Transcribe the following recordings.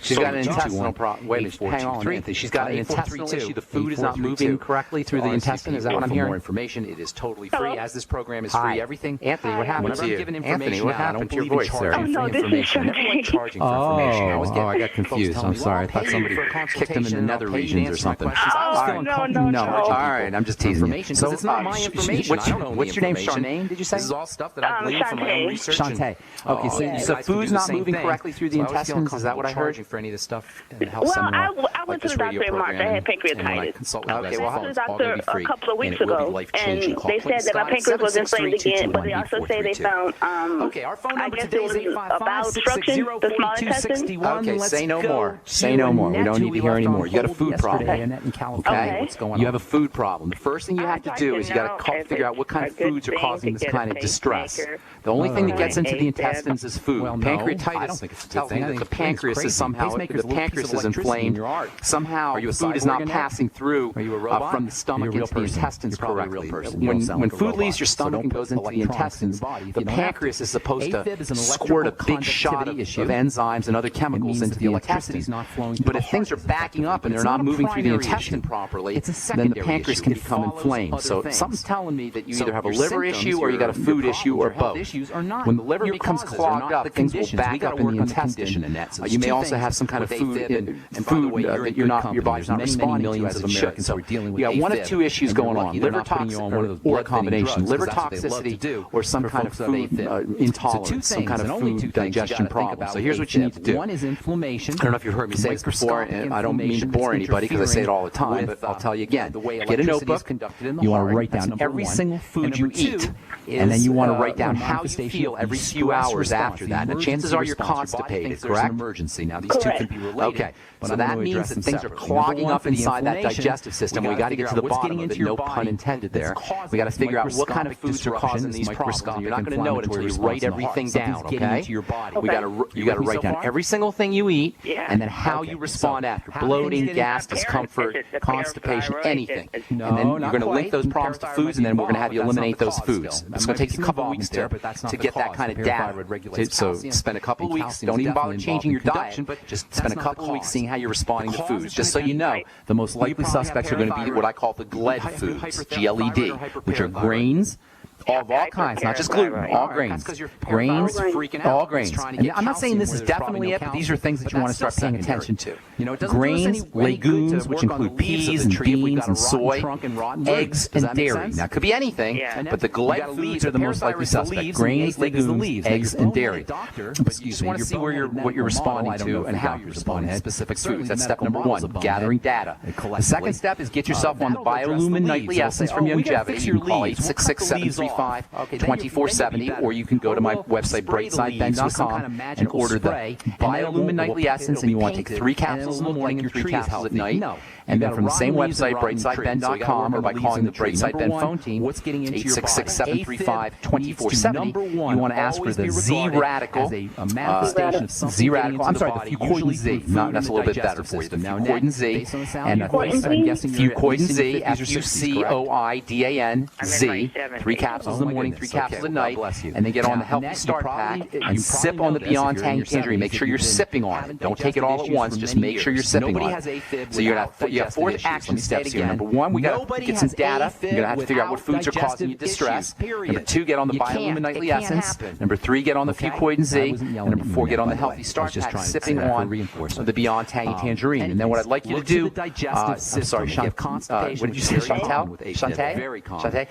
She's got an intestinal problem. Wait a minute, hang on, Anthony. She's got an intestinal issue. The food is not moving correctly through the intestine. Is that what I'm hearing? For more information, it is totally free. As this program is free, everything. Anthony, what happened to you? Anthony, what happened to your voice there? Oh, no, this is Charging for information. I got confused. I'm sorry. I thought somebody kicked him in the nether regions or something. Oh, no. All right, I'm just teasing you. So it's not my information. What's your name? Charmaine, did you say? This is all stuff that I believe from my own research. Shantae. Okay, so food's not moving correctly through the intestines. Is that what I heard? For any of this stuff in the health Well, seminar, I went to the doctor in March. I had pancreatitis. I went to the doctor a couple of weeks ago, and they said that my pancreas was inflamed again, but they also say they found, our phone number I guess today it is was a bowel obstruction, the small intestine. Okay, say no more. Say no more. We don't need to hear any more. You got a food problem. Okay. What's going on? You have a food problem. The first thing you have to do is you got to figure out what kind of foods are causing this kind of distress. The only thing that gets into the intestines is food. Pancreatitis. I don't think it's a good thing. That the pancreas is somehow inflamed. Somehow food is not passing through from the stomach into the intestines correctly. When food leaves your stomach and goes into the intestines, the pancreas is supposed to squirt a big shot of enzymes and other chemicals into the intestines. But if things are backing up and they're not moving through the intestine properly, then the pancreas can become inflamed. So something's telling me that you either have a liver issue or you got a food issue or both. When the liver becomes clogged up, things will back up in the intestine. You may also have some kind of food that your body's not responding to as it should. So you got one of two issues going on: liver toxicity or a combination, liver toxicity or some kind of food intolerance, some kind of food digestion problem. So here's what you need to do. One is inflammation. I don't know if you've heard me say this before, and I don't mean to bore anybody because I say it all the time, but I'll tell you again. Get a notebook. You want to write down every single food you eat, and then you want to write down how you feel every few hours after that. Now, chances are you're constipated, correct? Emergency. Now, these two can be related. Okay, so that means that things are clogging up inside that digestive system. We got to get to the bottom of it. No pun intended there. We got to figure out what kind of foods are causing these problems. And you're not going to know it until you write everything down. Okay? You got to write down every single thing you eat, and then how you respond after: bloating, gas, discomfort, constipation, anything. And then you're going to link those problems to foods, and then we're going to have you eliminate those foods. It's going to take you a couple of weeks to get that kind of data. So spend a couple of weeks. Don't even bother changing your diet, but just spend a couple of weeks seeing how you're responding to foods. Just so you know, the most likely suspects are going to be what I call the GLED foods, GLED, which are grains, of all kinds, not just gluten, all grains. Grains, all grains. And I'm not saying this is definitely it, but these are things that you want to start paying attention to. Grains, legumes, which include peas and beans and soy, eggs and dairy. Now, it could be anything, but the GLED foods are the most likely suspect. Grains, legumes, eggs, and dairy. But you just want to see what you're responding to and how you're responding to specific foods. That's step number one, gathering data. The second step is get yourself on the Biolumin Nightly Essence from Longevity. You can call 866-735-2470, or you can go to my website, brightsideben.com, and order the Biolumin Nightly Essence, and you want to take 3 capsules in the morning and 3 capsules at night. And then from the same website, brightsideben.com, or by calling the Brightside Ben phone team, 866-735-2470, you want to ask for the Z-Radical, Z-Radical, I'm sorry, the Fucoidan Z, that's a little bit better for you, the Fucoidan Z, and Fucoidan Z, Fucoidan Z, 3 capsules in the morning, 3 capsules at night, and then get on the Healthy Start Pack, and sip on the Beyond Tangerine. Make sure you're sipping on it. Don't take it all at once, just make sure you're sipping on it. So you have 4 action steps here. Number 1, we got to get some data. You're going to have to figure out what foods are causing you distress. Number 2, get on the Biolumin Nightly Essence. Number 3, get on the Fucoidan Z. And number 4, get on the Healthy Start Pack, sipping on the Beyond Tangerine. And then what I'd like you to do, I'm sorry, what did you say, Chantal? Shantae?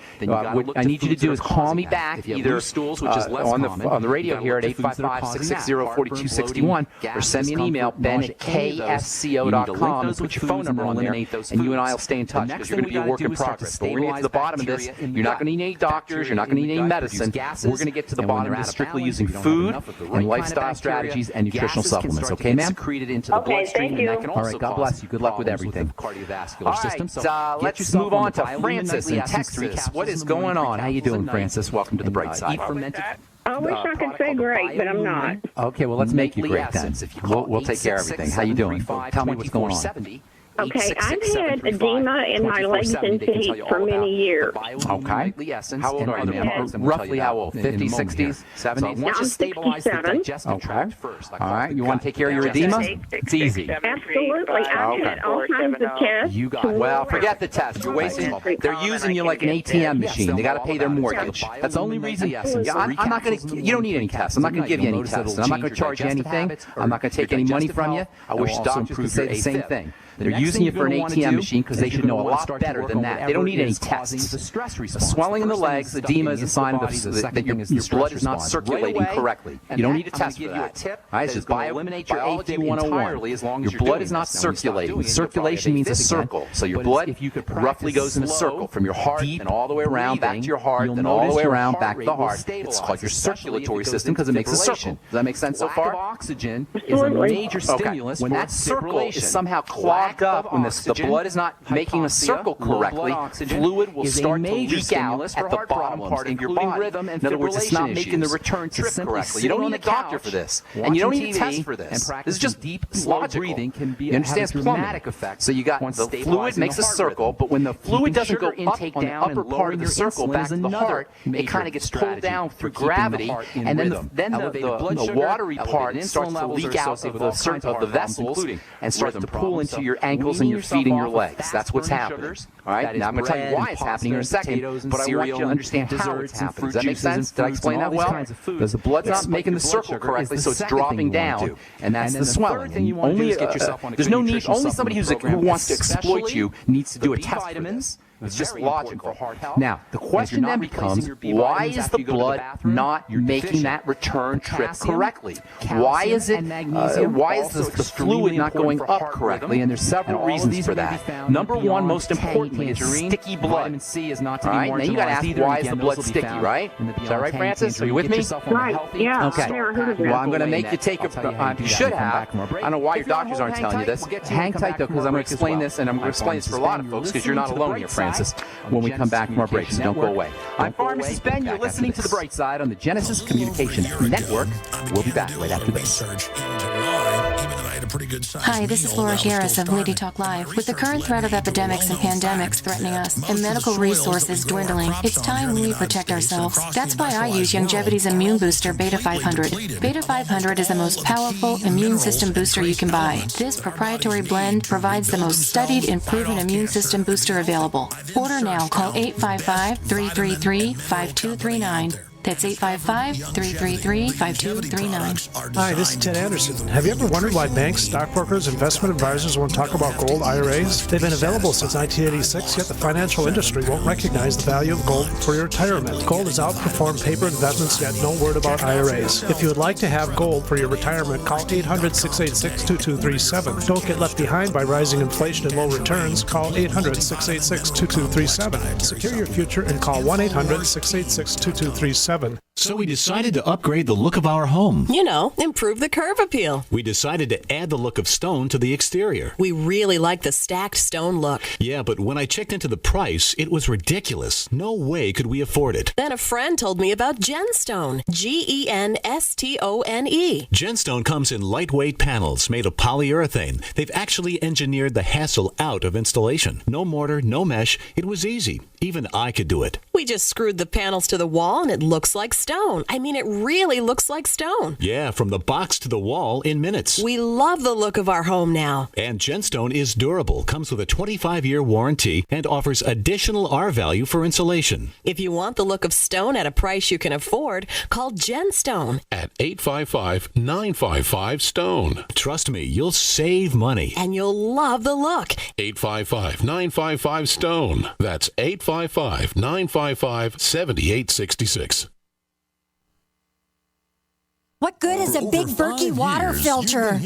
What I need you to do is call me back either on the radio here at 855-660-4261, or send me an email, ben@ksco.com, and put your phone number on there, and you and I will stay in touch, because you're going to be a work in progress. But we're going to get to the bottom of this. You're not going to need any doctors. You're not going to need any medicine. We're going to get to the bottom of this strictly using food and lifestyle strategies and nutritional supplements. Okay, ma'am? Okay, thank you. All right, God bless you. Good luck with everything. All right, let's move on to Francis in Texas. What is going on? How you doing, Francis? Welcome to the Bright Side. I wish I could say great, but I'm not. Okay, well, let's make you great then. We'll take care of everything. How you doing? Tell me what's going on. Okay, I've had edema in my legs and feet for many years. Okay. How old are you, ma'am? Roughly how old? 50s, 60s, 70s? Now, I'm 67. Okay. All right. You want to take care of your edema? It's easy. Absolutely. I've had all kinds of tests. You got well, forget the test. You're wasting. They're using you like an ATM machine. They got to pay their mortgage. That's the only reason. I'm not going to. You don't need any tests. I'm not going to give you any tests. And I'm not going to charge you anything. I'm not going to take any money from you. I wish doctors could say the same thing. They're using you for an ATM machine because they should know a lot better than that. They don't need any tests. The swelling in the legs, edema is a sign that your blood is not circulating correctly. You don't need a test for that. All right, it's just eliminate your AQ 101. Your blood is not circulating. Circulation means a circle. So your blood roughly goes in a circle from your heart and all the way around back to your heart, then all the way around back to the heart. It's called your circulatory system because it makes a circle. Does that make sense so far? Oxygen is a major stimulus. When that circle is somehow clogged up, when the blood is not making a circle correctly, fluid will start to leak out at the bottom part of your body. In other words, it's not making the return trip correctly. You don't need a doctor for this, and you don't need a test for this. This is just deep, logical. You understand plumbing? So you got the fluid makes a circle, but when the fluid doesn't go up on the upper part of the circle back to the heart, it kind of gets pulled down through gravity, and then the watery part starts to leak out of the vessels and starts to pull into your ankles and your feet and your legs. That's what's happening. All right? Now I'm going to tell you why it's happening in a second, but I want you to understand how it's happening. Does that make sense? Did I explain that well? Because the blood's not making the circle correctly, so it's dropping down, and that's the swelling. Only there's no need. Only somebody who wants to exploit you needs to do a test for this. It's just logical. Now, the question then becomes, why is the blood not making that return trip correctly? Why is it? Why is the fluid not going up correctly? And there's several reasons for that. Number one, most importantly, is sticky blood. Vitamin C is not to All be right, now you got to ask, why is the blood sticky, right? Is that right, Francis? Are you with me? Right, yeah. Okay. Well, I'm going to make you take a. You should have. I don't know why your doctors aren't telling you this. Hang tight though, because I'm going to explain this, and I'm going to explain this for a lot of folks, because you're not alone here, Francis. When we come back from our break, so don't go away. I'm Pharmacist Ben. You're listening to The Bright Side on the Genesis Communications Network. We'll be back right after this. Hi, this is Laura Garris of Lady Talk Live. With the current threat of epidemics and pandemics threatening us and medical resources dwindling, it's time we protect ourselves. That's why I use Longevity's immune booster Beta 500. Beta 500 is the most powerful immune system booster you can buy. This proprietary blend provides the most studied and proven immune system booster available. Order now. Call 855-333-5239. That's 855-333-5239. Hi, this is Ted Anderson. Have you ever wondered why banks, stockbrokers, investment advisors won't talk about gold IRAs? They've been available since 1986, yet the financial industry won't recognize the value of gold for your retirement. Gold has outperformed paper investments, yet no word about IRAs. If you would like to have gold for your retirement, call 800-686-2237. Don't get left behind by rising inflation and low returns. Call 800-686-2237. Secure your future and call 1-800-686-2237. So we decided to upgrade the look of our home. You know, improve the curb appeal. We decided to add the look of stone to the exterior. We really like the stacked stone look. Yeah, but when I checked into the price, it was ridiculous. No way could we afford it. Then a friend told me about Genstone. Genstone. Genstone comes in lightweight panels made of polyurethane. They've actually engineered the hassle out of installation. No mortar, no mesh. It was easy. Even I could do it. We just screwed the panels to the wall and it looks like stone. I mean, it really looks like stone. Yeah, from the box to the wall in minutes. We love the look of our home now. And Genstone is durable, comes with a 25-year warranty, and offers additional R value for insulation. If you want the look of stone at a price you can afford, call Genstone at 855-955-STONE. Trust me, you'll save money. And you'll love the look. 855-955-STONE. That's 855-955-7866. What good is a Big Berkey water filter?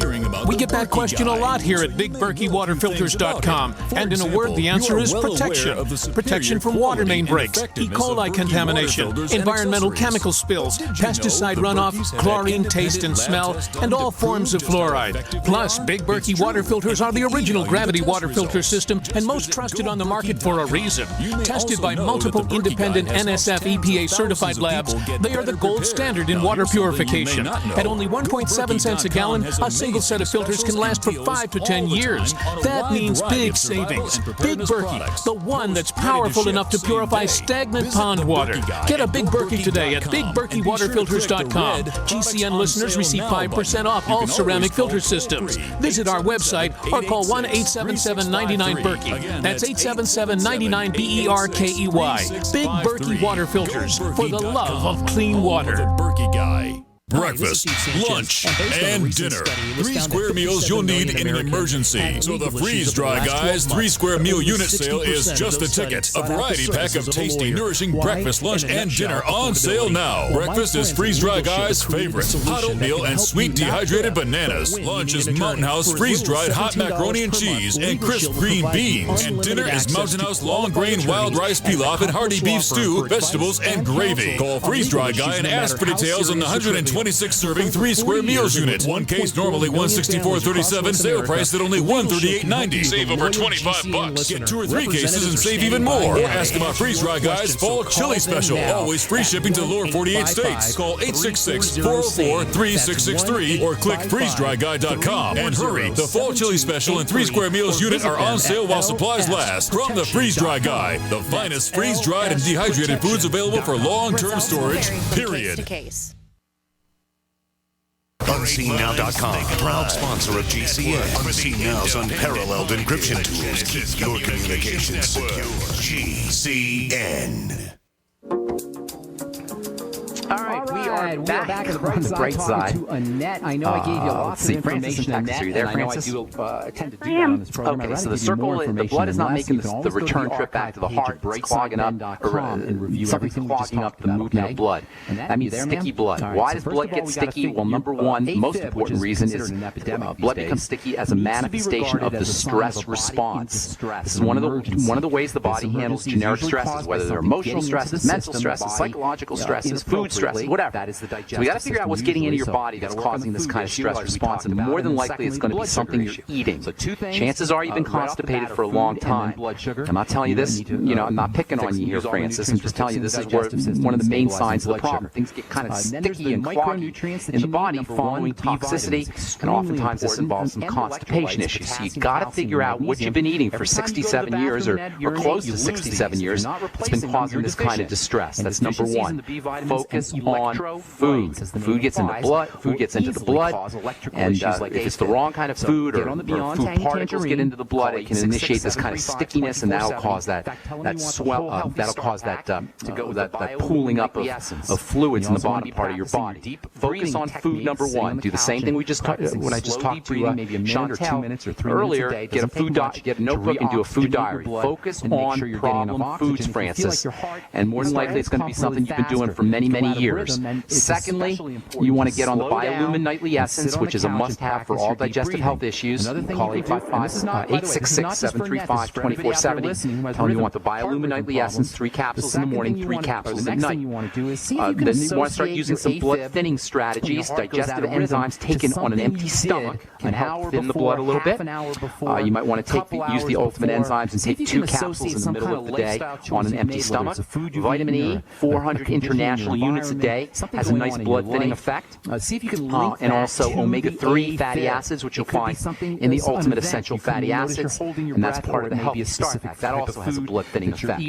We get that question a lot here at BigBerkeyWaterFilters.com. And in a word, the answer is protection. Protection from water main breaks, E. coli contamination, environmental chemical spills, pesticide runoff, chlorine taste and smell, and all forms of fluoride. Plus, Big Berkey water filters are the original gravity water filter system and most trusted on the market for a reason. Tested by multiple independent NSF EPA certified labs, they are the gold standard in water purification. system. At only 1.7 cents a gallon, a single set of filters can last for 5 to 10 years. That means big savings. Big Berkey, the one that's powerful enough to purify stagnant pond water. Get a Big Berkey today at BigBerkeyWaterFilters.com. GCN listeners receive 5% off all ceramic filter systems. Visit our website or call 1-877-99-BERKEY. That's 877-99-BERKEY. Big Berkey Water Filters, for the love of clean water. Berkey guy. Breakfast, lunch, and dinner. 3 square meals you'll need in an emergency. So the Freeze Dry Guys 3 square meal unit sale is just a ticket. A variety pack of tasty, nourishing breakfast, lunch, and dinner on sale now. Breakfast is Freeze Dry Guys' favorite. Hot oatmeal and sweet dehydrated bananas. Lunch is Mountain House freeze-dried hot macaroni and cheese and crisp green beans. And dinner is Mountain House long-grain wild rice pilaf and hearty beef stew, vegetables, and gravy. Call Freeze Dry Guy and ask for details on the 126-serving 3 square meals unit. One case normally $164.37, sale price at only $138.90. Save over $25. Get 2 or 3 cases and save even more. Or ask about Freeze Dry Guy's Fall Chili Special. Always free shipping to the lower 48 states. Call 866-404-3663 or click freezedryguy.com. And hurry, the Fall Chili Special and 3 square meals unit are on sale while supplies last. From the Freeze Dry Guy, the finest freeze-dried and dehydrated foods available for long-term storage, period. UnseenNow.com, proud sponsor of GCN. Unseen Now's unparalleled encryption tools keep your communications secure. GCN. All right, we are back on the bright side. To Annette. I know I gave you lots of information, Annette. Are you there, Francis? I know I tend to do that on this program. Okay, so the circle, the blood is not making the return trip back to the heart. It's clogging up, something's clogging up the movement of blood. That means sticky blood. Why does blood get sticky? Well, number one, the most important reason is blood becomes sticky as a manifestation of the stress response. This is one of the ways the body handles generic stresses, whether they're emotional stresses, mental stresses, psychological stresses, food stresses, whatever. So we got to figure out what's getting into your body that's causing this kind of stress response, and more than likely it's going to be something you're eating. Chances are you've been constipated for a long time. I'm not telling you this, I'm not picking on you here, Francis. I'm just telling you this is one of the main signs of the problem. Things get kind of sticky and cloggy in the body following toxicity, and oftentimes this involves some constipation issues. So you've got to figure out what you've been eating for 67 years or close to 67 years that's been causing this kind of distress. That's number one. Focus on food. Food gets into blood. Food gets into the blood, and if it's the wrong kind of food or food particles get into the blood, it can initiate this kind of stickiness, and that'll cause that swell. That'll cause that pooling up of fluids in the bottom part of your body. Focus on food, number one. Do the same thing when I just talked to Chantel earlier. Get a food get a notebook and do a food diary. Focus on problem foods, Francis, and more than likely it's going to be something you've been doing for many years. Secondly, you want to get on the Biolumin Nightly Essence, which is a must-have for all digestive health issues. Call 866-735-2470. Tell them you want the Biolumin Nightly Essence, 3 capsules in the morning, 3 capsules at night. Then you want to start using some blood-thinning strategies, digestive enzymes taken on an empty stomach can help thin the blood a little bit. You might want to use the Ultimate Enzymes and take 2 capsules in the middle of the day on an empty stomach. Vitamin E, 400 international units a day, has a nice blood-thinning effect. See if you can link and also omega-3 fatty acids, which you'll find in the Ultimate Essential Fatty Acids, and that's part of the Healthy Start Pack. That also has a blood-thinning effect.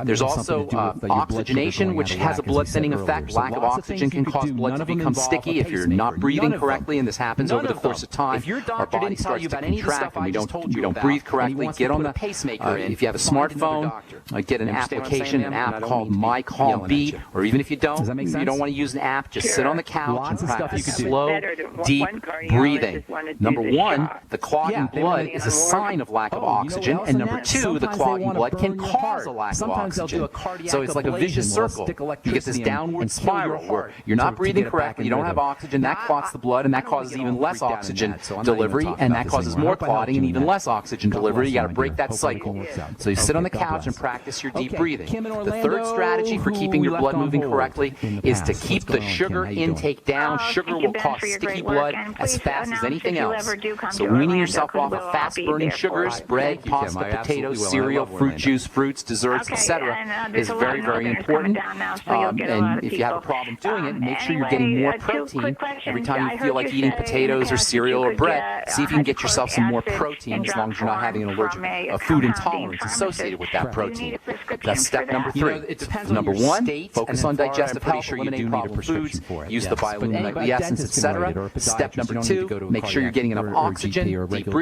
There's also oxygenation, which has a blood-thinning effect. Lack of oxygen can cause blood to become sticky if you're not breathing correctly, and this happens over the course of time. Our body starts to contract, and we don't breathe correctly. Get on the pacemaker. If you have a smartphone, get an application, an app called MyCalmBeat, or even if you don't want to use an app, just sit on the couch and practice slow, deep breathing. Number one, the clogging blood is a sign of lack of oxygen, and number two, the clogging blood can cause a lack of oxygen. So it's like a vicious circle. You get this downward spiral where you're not breathing correctly, you don't have oxygen, that clots the blood, and that causes even less oxygen delivery, and that causes more clotting and even less oxygen delivery. You got to break that cycle. So you sit on the couch and practice your deep breathing. The third strategy for keeping your blood moving correctly is to keep the sugar intake down. Sugar will cause sticky blood as fast as anything else. So weaning yourself off of fast-burning sugars, bread, pasta, potatoes, cereal, fruit juice, fruits, desserts, etc., is very, very important. And if you have a problem doing it, make sure you're getting more protein every time you feel like eating potatoes or cereal or bread. See if you can get yourself some more protein as long as you're not having an allergic food intolerance associated with that protein. That's step number 3. Number 1, focus on digestive health, eliminate problem foods, use the bioluminescence, etc. Step number 2, make sure you're getting enough oxygen, deep breathing.